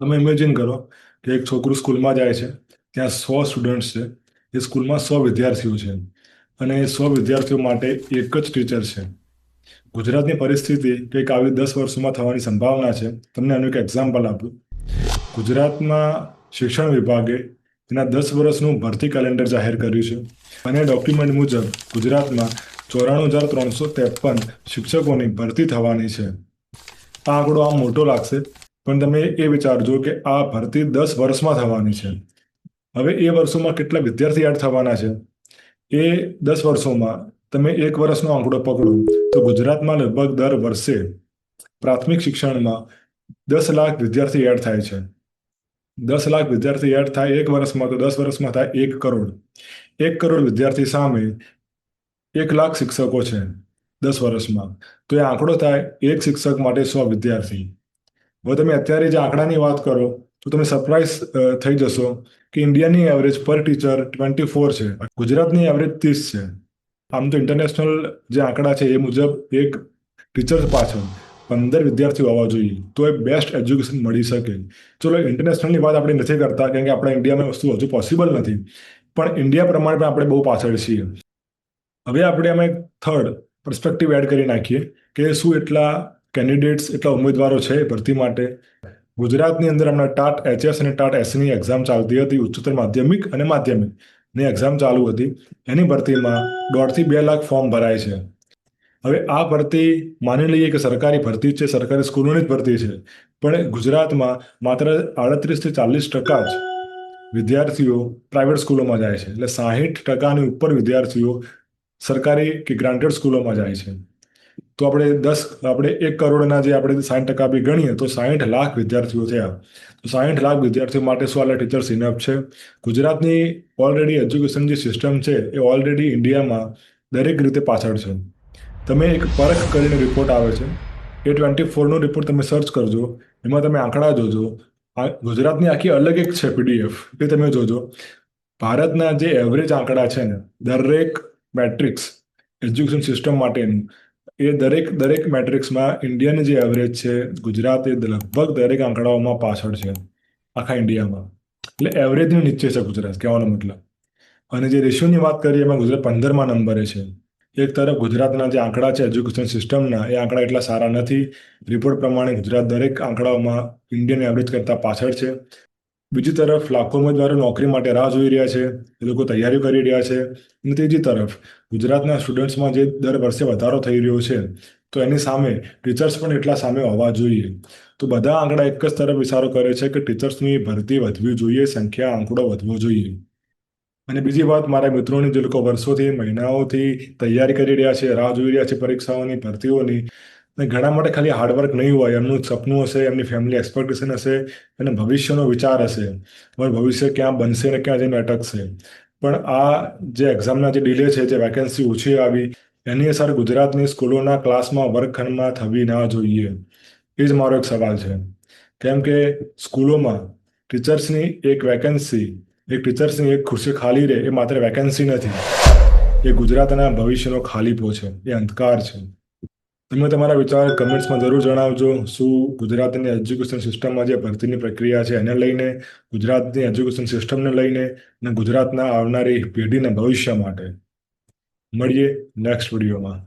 તમે ઇમેજિન કરો કે એક છોકરું સ્કૂલમાં જાય છે, ત્યાં 100 સ્ટુડન્ટ્સ છે. એ સ્કૂલમાં 100 વિદ્યાર્થીઓ છે અને એ 100 વિદ્યાર્થીઓ માટે એક જ ટીચર છે. ગુજરાતની પરિસ્થિતિ કંઈક આવી 10 વર્ષોમાં થવાની સંભાવના છે. તમને આનું એક એક્ઝામ્પલ આપું. ગુજરાતમાં શિક્ષણ વિભાગે તેના 10 વર્ષનું ભરતી કેલેન્ડર જાહેર કર્યું છે અને ડોક્યુમેન્ટ મુજબ ગુજરાતમાં 94,353 શિક્ષકોની ભરતી થવાની છે. આ આંકડો આમ મોટો લાગશે, પણ તમે એ વિચારજો કે આ ભરતી 10 વર્ષમાં થવાની છે. હવે એ વર્ષોમાં કેટલા વિદ્યાર્થી એડ થવાના છે? એ 10 વર્ષોમાં તમે એક વર્ષનો આંકડો પકડો તો ગુજરાતમાં લગભગ દર વર્ષે પ્રાથમિક શિક્ષણમાં 10 લાખ વિદ્યાર્થી એડ થાય છે. 10 લાખ વિદ્યાર્થી એડ થાય એક વર્ષમાં, તો 10 વર્ષમાં થાય 1 કરોડ. 1 કરોડ વિદ્યાર્થી સામે 1 લાખ શિક્ષકો છે 10 વર્ષમાં. તો એ આંકડો થાય એક શિક્ષક માટે 100 વિદ્યાર્થી. હવે તમે અત્યારે જે આંકડાની વાત કરો તો તમે સરપ્રાઈઝ થઈ જશો કે ઇન્ડિયાની એવરેજ પર ટીચર 24 છે, ગુજરાતની એવરેજ 30 છે. આમ તો ઇન્ટરનેશનલ જે આંકડા છે એ મુજબ એક ટીચર પાછળ 15 વિદ્યાર્થીઓ આવવા જોઈએ તો એ બેસ્ટ એજ્યુકેશન મળી શકે. ચલો, ઇન્ટરનેશનલની વાત આપણે નથી કરતા કેમ કે આપણા ઇન્ડિયામાં વસ્તુ હજુ પોસિબલ નથી, પણ ઇન્ડિયા પ્રમાણે પણ આપણે બહુ પાછળ છીએ. હવે આપણે એમાં એક થર્ડ પર્સપેક્ટિવ એડ કરી નાખીએ કે શું એટલા કેન્ડિડેટ્સ, એટલા ઉમેદવારો છે ભરતી માટે? ગુજરાતની અંદર હમણાં ટાટ એચએસ અને ટાટ એસની એક્ઝામ ચાલતી હતી. ઉચ્ચતર માધ્યમિક અને માધ્યમિકની એક્ઝામ ચાલુ હતી. એની ભરતીમાં 1.5 થી 2 લાખ ફોર્મ ભરાય છે. હવે આ ભરતી માની લઈએ કે સરકારી ભરતી છે, સરકારી સ્કૂલોની જ ભરતી છે, પણ ગુજરાતમાં માત્ર 38 થી 40% જ વિદ્યાર્થીઓ પ્રાઇવેટ સ્કૂલોમાં જાય છે. એટલે 60%ની ઉપર વિદ્યાર્થીઓ સરકારી કે ગ્રાન્ટેડ સ્કૂલોમાં જાય છે. તો આપણે 1 કરોડના જે આપણે 60% બી ગણીએ તો 60 લાખ વિદ્યાર્થીઓ થયા. તો 60 લાખ વિદ્યાર્થીઓ માટે શું આટલા ટીચર્સ ઇનફ છે? ગુજરાતની ઓલરેડી એજ્યુકેશન જે સિસ્ટમ છે એ ઓલરેડી ઇન્ડિયામાં દરેક રીતે પાછળ છે. તમે એક પરખ કરીને રિપોર્ટ આવે છે, A24નો રિપોર્ટ તમે સર્ચ કરજો, એમાં તમે આંકડા જોજો. ગુજરાતની આખી અલગ એક છે PDF, એ તમે જોજો. ભારતના જે એવરેજ આંકડા છે ને, દરેક મેટ્રિક્સ એજ્યુકેશન સિસ્ટમ માટેનું, એ દરેક મેટ્રિક્સમાં ઇન્ડિયાની જે એવરેજ છે, ગુજરાત એ લગભગ દરેક આંકડાઓમાં પાછળ છે આખા ઇન્ડિયામાં. એટલે એવરેજની નીચે છે ગુજરાત, કહેવાનો મતલબ. અને જે રેશિયોની વાત કરીએ એમાં ગુજરાત 15મા નંબરે છે. એક તરફ ગુજરાતના જે આંકડા છે એજ્યુકેશન સિસ્ટમના, એ આંકડા એટલા સારા નથી. રિપોર્ટ પ્રમાણે ગુજરાત દરેક આંકડાઓમાં ઇન્ડિયન એવરેજ કરતાં પાછળ છે. બીજી તરફ લાખો ઉમેદવારો નોકરી માટે રાહ જોઈ રહ્યા છે, એ લોકો તૈયારીઓ કરી રહ્યા છે. અને ત્રીજી તરફ ગુજરાતના સ્ટુડન્ટ્સમાં જે દર વર્ષે વધારો થઈ રહ્યો છે, તો એની સામે ટીચર્સ પણ એટલા સામે હોવા જોઈએ. તો બધા આંકડા એક જ તરફ ઇશારો કરે છે કે ટીચર્સની ભરતી વધવી જોઈએ, સંખ્યા આંકડો વધવો જોઈએ. અને બીજી વાત, મારા મિત્રોની જે લોકો વર્ષોથી, મહિનાઓથી તૈયારી કરી રહ્યા છે, રાહ જોઈ રહ્યા છે પરીક્ષાઓની, ભરતીઓની, અને ઘણા માટે ખાલી હાર્ડવર્ક નહીં હોય, એમનું સપનું હશે, એમની ફેમિલી એક્સપેક્ટેશન હશે અને ભવિષ્યનો વિચાર હશે, મારું ભવિષ્ય ક્યાં બનશે ને ક્યાં જઈને અટકશે. પણ આ જે એક્ઝામના જે ડિલે છે, જે વેકેન્સી ઓછી આવી, એની અસર ગુજરાતની સ્કૂલોના ક્લાસમાં, વર્ગખંડમાં થવી ના જોઈએ. એ જ મારો એક સવાલ છે. કેમ કે સ્કૂલોમાં ટીચર્સની એક વેકેન્સી, એક ટીચર્સની એક ખુરશી ખાલી રહે, એ માત્ર વેકેન્સી નથી, એ ગુજરાતના ભવિષ્યનો ખાલીપો છે, એ અંધકાર છે. તમે તમારા વિચાર કમેન્ટ્સમાં જરૂર જણાવજો. શું ગુજરાતની એજ્યુકેશન સિસ્ટમમાં જે ભરતીની પ્રક્રિયા છે એને લઈને, ગુજરાતની એજ્યુકેશન સિસ્ટમને લઈને, અને ગુજરાતના આવનારી પેઢીના ભવિષ્ય માટે. મળીએ નેક્સ્ટ વિડીયોમાં.